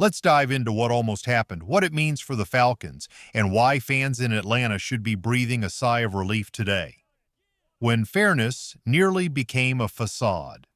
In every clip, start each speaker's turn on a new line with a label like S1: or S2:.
S1: Let's dive into what almost happened, what it means for the Falcons, and why fans in Atlanta should be breathing a sigh of relief today. When fairness nearly became a facade.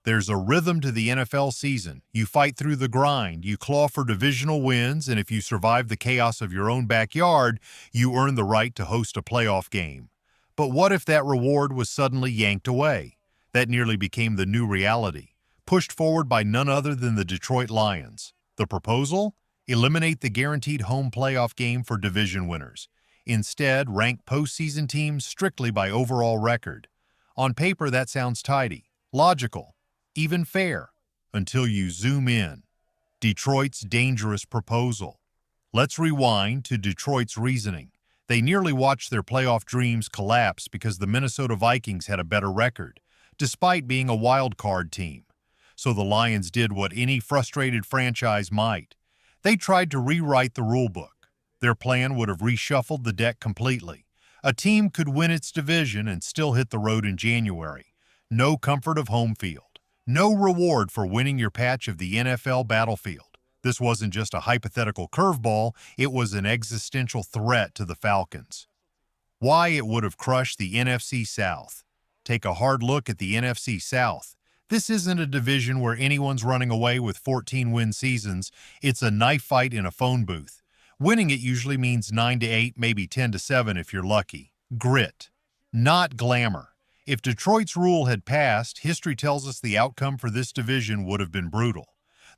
S1: There's a rhythm to the NFL season. You fight through the grind, you claw for divisional wins, and if you survive the chaos of your own backyard, you earn the right to host a playoff game. But what if that reward was suddenly yanked away? That nearly became the new reality, pushed forward by none other than the Detroit Lions. The proposal? Eliminate the guaranteed home playoff game for division winners. Instead, rank postseason teams strictly by overall record. On paper, that sounds tidy, logical, even fair, until you zoom in. Detroit's dangerous proposal. Let's rewind to Detroit's reasoning. They nearly watched their playoff dreams collapse because the Minnesota Vikings had a better record, despite being a wild card team. So the Lions did what any frustrated franchise might. They tried to rewrite the rulebook. Their plan would have reshuffled the deck completely. A team could win its division and still hit the road in January. No comfort of home field. No reward for winning your patch of the NFL battlefield. This wasn't just a hypothetical curveball, it was an existential threat to the Falcons. Why it would have crushed the NFC South. Take a hard look at the NFC South. This isn't a division where anyone's running away with 14-win seasons. It's a knife fight in a phone booth. Winning it usually means 9-8, maybe 10-7 if you're lucky. Grit, not glamour. If Detroit's rule had passed, history tells us the outcome for this division would have been brutal.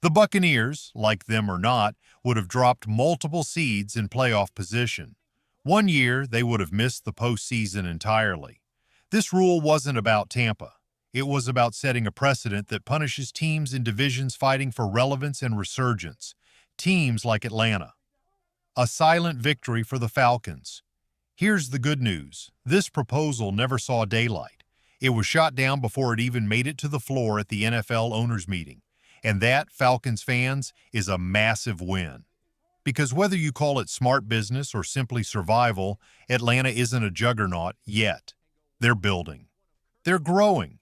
S1: The Buccaneers, like them or not, would have dropped multiple seeds in playoff position. One year, they would have missed the postseason entirely. This rule wasn't about Tampa. It was about setting a precedent that punishes teams in divisions fighting for relevance and resurgence. Teams like Atlanta. A silent victory for the Falcons. Here's the good news. This proposal never saw daylight. It was shot down before it even made it to the floor at the NFL owners' meeting. And that, Falcons fans, is a massive win. Because whether you call it smart business or simply survival, Atlanta isn't a juggernaut yet. They're building. They're growing.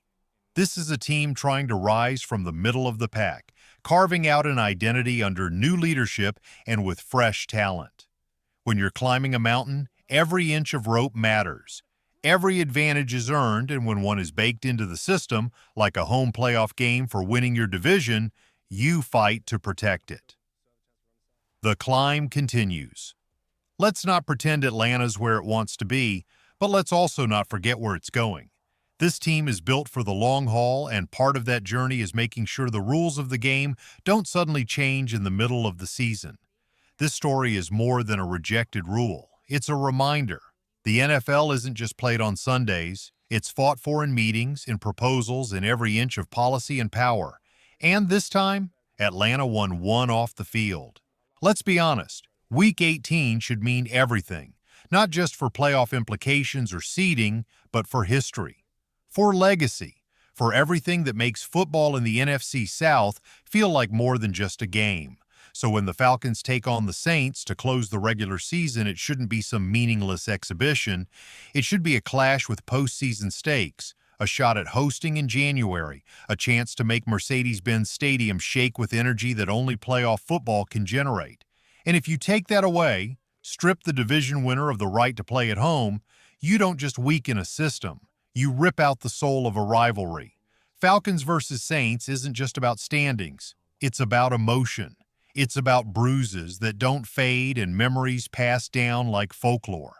S1: This is a team trying to rise from the middle of the pack, carving out an identity under new leadership and with fresh talent. When you're climbing a mountain, every inch of rope matters. Every advantage is earned, and when one is baked into the system, like a home playoff game for winning your division, you fight to protect it. The climb continues. Let's not pretend Atlanta's where it wants to be, but let's also not forget where it's going. This team is built for the long haul, and part of that journey is making sure the rules of the game don't suddenly change in the middle of the season. This story is more than a rejected rule. It's a reminder. The NFL isn't just played on Sundays. It's fought for in meetings, in proposals, in every inch of policy and power. And this time, Atlanta won one off the field. Let's be honest. Week 18 should mean everything, not just for playoff implications or seeding, but for history. For legacy, for everything that makes football in the NFC South feel like more than just a game. So when the Falcons take on the Saints to close the regular season, it shouldn't be some meaningless exhibition. It should be a clash with postseason stakes, a shot at hosting in January, a chance to make Mercedes-Benz Stadium shake with energy that only playoff football can generate. And if you take that away, strip the division winner of the right to play at home, you don't just weaken a system. You rip out the soul of a rivalry. Falcons versus Saints isn't just about standings. It's about emotion. It's about bruises that don't fade and memories passed down like folklore.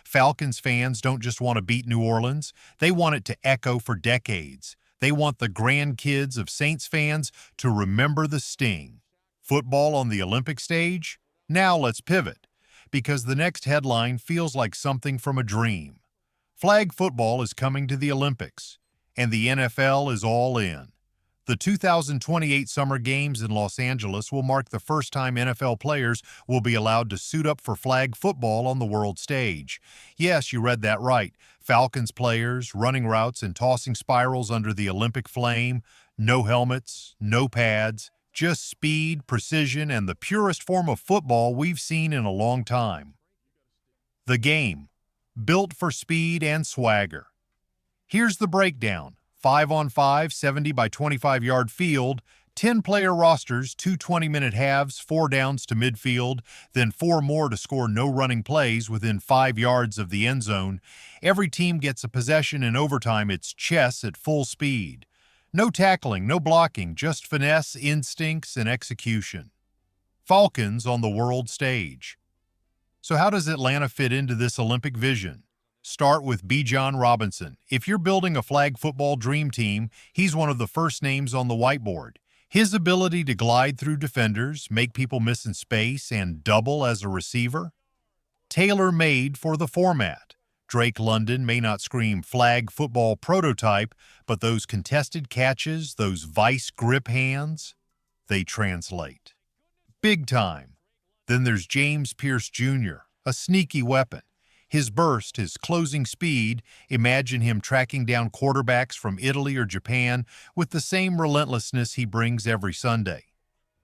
S1: Falcons fans don't just want to beat New Orleans. They want it to echo for decades. They want the grandkids of Saints fans to remember the sting. Football on the Olympic stage? Now let's pivot, because the next headline feels like something from a dream. Flag football is coming to the Olympics, and the NFL is all in. The 2028 Summer Games in Los Angeles will mark the first time NFL players will be allowed to suit up for flag football on the world stage. Yes, you read that right. Falcons players, running routes and tossing spirals under the Olympic flame. No helmets, no pads, just speed, precision, and the purest form of football we've seen in a long time. The game. Built for speed and swagger. Here's the breakdown. 5-on-5, 70 by 25-yard field, 10-player rosters, two 20-minute halves, 4 downs to midfield, then 4 more to score no running plays within 5 yards of the end zone. Every team gets a possession in overtime. It's chess at full speed. No tackling, no blocking, just finesse, instincts, and execution. Falcons on the world stage. So how does Atlanta fit into this Olympic vision? Start with Bijan Robinson. If you're building a flag football dream team, he's one of the first names on the whiteboard. His ability to glide through defenders, make people miss in space, and double as a receiver? Tailor-made for the format. Drake London may not scream flag football prototype, but those contested catches, those vice grip hands, they translate. Big time. Then there's James Pierce Jr., a sneaky weapon. His burst, his closing speed, imagine him tracking down quarterbacks from Italy or Japan with the same relentlessness he brings every Sunday.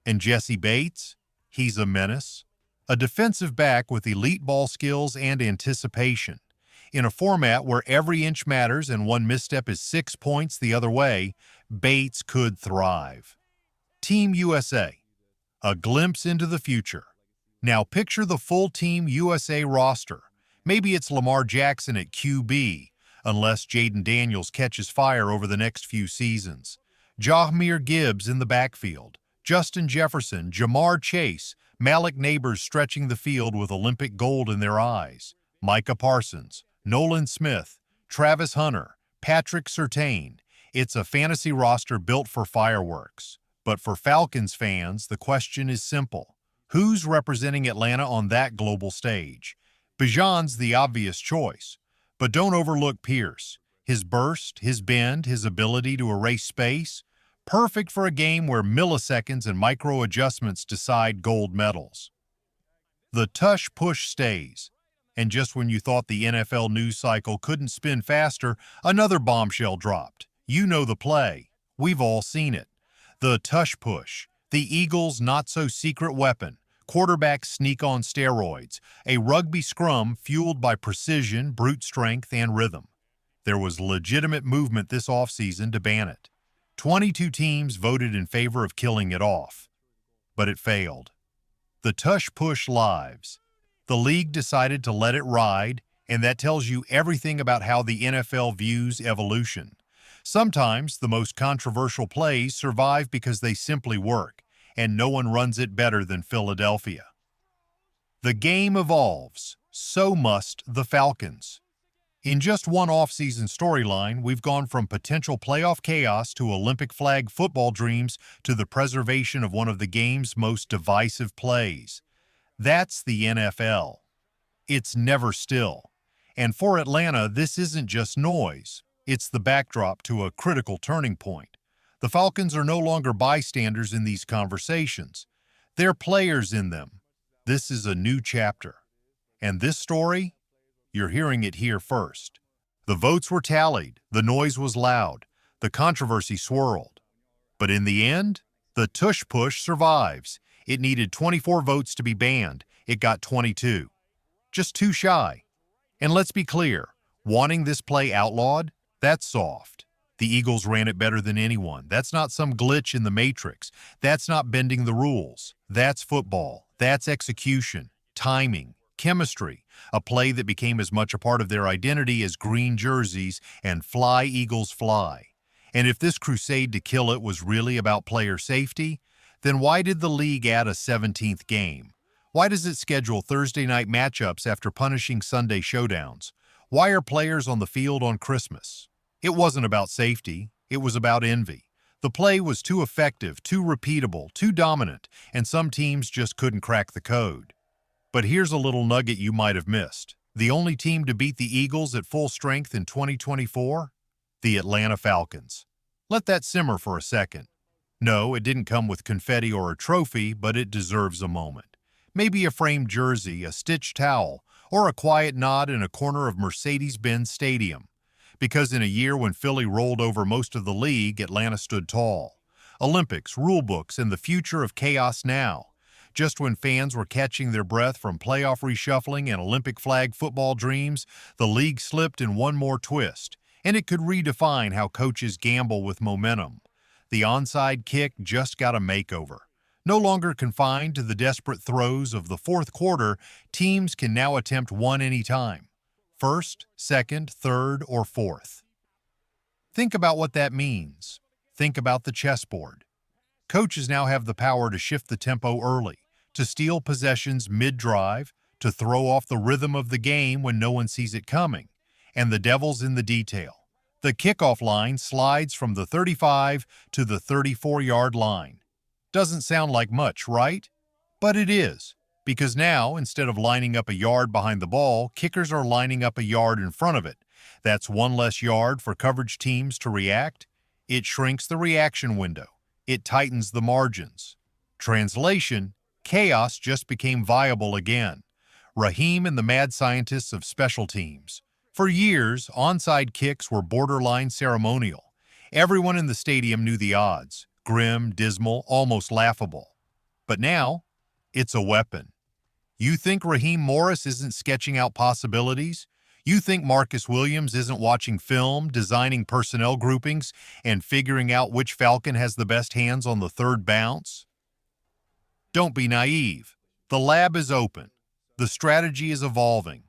S1: And Jesse Bates? He's a menace. A defensive back with elite ball skills and anticipation. In a format where every inch matters and one misstep is 6 points the other way, Bates could thrive. Team USA. A glimpse into the future. Now picture the full Team USA roster. Maybe it's Lamar Jackson at QB, unless Jaden Daniels catches fire over the next few seasons. Jahmyr Gibbs in the backfield. Justin Jefferson, Jamar Chase, Malik Neighbors stretching the field with Olympic gold in their eyes. Micah Parsons, Nolan Smith, Travis Hunter, Patrick Surtain. It's a fantasy roster built for fireworks. But for Falcons fans, the question is simple. Who's representing Atlanta on that global stage? Bijan's the obvious choice, but don't overlook Pierce. His burst, his bend, his ability to erase space, perfect for a game where milliseconds and micro adjustments decide gold medals. The Tush Push stays, and just when you thought the NFL news cycle couldn't spin faster, another bombshell dropped. You know the play. We've all seen it. The Tush Push, the Eagles' not-so-secret weapon. Quarterback sneak on steroids, a rugby scrum fueled by precision, brute strength, and rhythm. There was legitimate movement this offseason to ban it. 22 teams voted in favor of killing it off, but it failed. The Tush Push lives. The league decided to let it ride, and that tells you everything about how the NFL views evolution. Sometimes the most controversial plays survive because they simply work, and no one runs it better than Philadelphia. The game evolves, so must the Falcons. In just one offseason storyline, we've gone from potential playoff chaos to Olympic flag football dreams to the preservation of one of the game's most divisive plays. That's the NFL. It's never still. And for Atlanta, this isn't just noise. It's the backdrop to a critical turning point. The Falcons are no longer bystanders in these conversations. They're players in them. This is a new chapter. And this story? You're hearing it here first. The votes were tallied, the noise was loud, the controversy swirled. But in the end, the Tush Push survives. It needed 24 votes to be banned. It got 22. Just too shy. And let's be clear, wanting this play outlawed? That's soft. The Eagles ran it better than anyone. That's not some glitch in the matrix. That's not bending the rules. That's football. That's execution, timing, chemistry, a play that became as much a part of their identity as green jerseys and Fly Eagles Fly. And if this crusade to kill it was really about player safety, then why did the league add a 17th game? Why does it schedule Thursday night matchups after punishing Sunday showdowns? Why are players on the field on Christmas? It wasn't about safety, it was about envy. The play was too effective, too repeatable, too dominant, and some teams just couldn't crack the code. But here's a little nugget you might have missed. The only team to beat the Eagles at full strength in 2024? The Atlanta Falcons. Let that simmer for a second. No, it didn't come with confetti or a trophy, but it deserves a moment. Maybe a framed jersey, a stitched towel, or a quiet nod in a corner of Mercedes-Benz Stadium. Because in a year when Philly rolled over most of the league, Atlanta stood tall. Olympics, rulebooks, and the future of chaos now. Just when fans were catching their breath from playoff reshuffling and Olympic flag football dreams, the league slipped in one more twist, and it could redefine how coaches gamble with momentum. The onside kick just got a makeover. No longer confined to the desperate throws of the fourth quarter, teams can now attempt one anytime. First, second, third, or fourth. Think about what that means. Think about the chessboard. Coaches now have the power to shift the tempo early, to steal possessions mid-drive, to throw off the rhythm of the game when no one sees it coming. And the devil's in the detail. The kickoff line slides from the 35 to the 34-yard line. Doesn't sound like much, right? But it is, because now, instead of lining up a yard behind the ball, kickers are lining up a yard in front of it. That's one less yard for coverage teams to react. It shrinks the reaction window. It tightens the margins. Translation: chaos just became viable again. Raheem and the mad scientists of special teams. For years, onside kicks were borderline ceremonial. Everyone in the stadium knew the odds. Grim, dismal, almost laughable. But now, it's a weapon. You think Raheem Morris isn't sketching out possibilities? You think Marcus Williams isn't watching film, designing personnel groupings, and figuring out which Falcon has the best hands on the third bounce? Don't be naive. The lab is open. The strategy is evolving.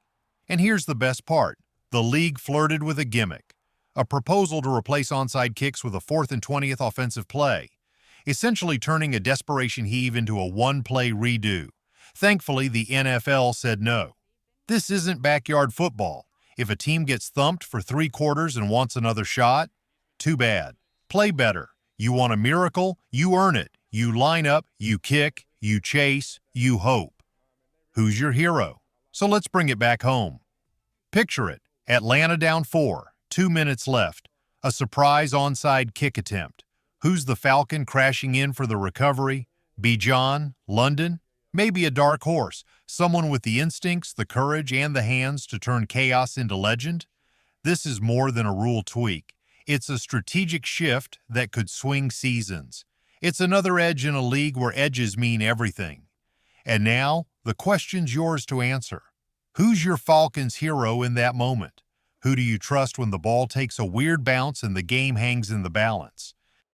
S1: And here's the best part. The league flirted with a gimmick. A proposal to replace onside kicks with a 4th and 20th offensive play, essentially turning a desperation heave into a one-play redo. Thankfully, the NFL said no. This isn't backyard football. If a team gets thumped for 3 quarters and wants another shot, too bad. Play better. You want a miracle? You earn it. You line up, you kick, you chase, you hope. Who's your hero? So let's bring it back home. Picture it. Atlanta down 4, 2 minutes left. A surprise onside kick attempt. Who's the Falcon crashing in for the recovery? Bijan? London? Maybe a dark horse, someone with the instincts, the courage, and the hands to turn chaos into legend? This is more than a rule tweak. It's a strategic shift that could swing seasons. It's another edge in a league where edges mean everything. And now, the question's yours to answer. Who's your Falcons hero in that moment? Who do you trust when the ball takes a weird bounce and the game hangs in the balance?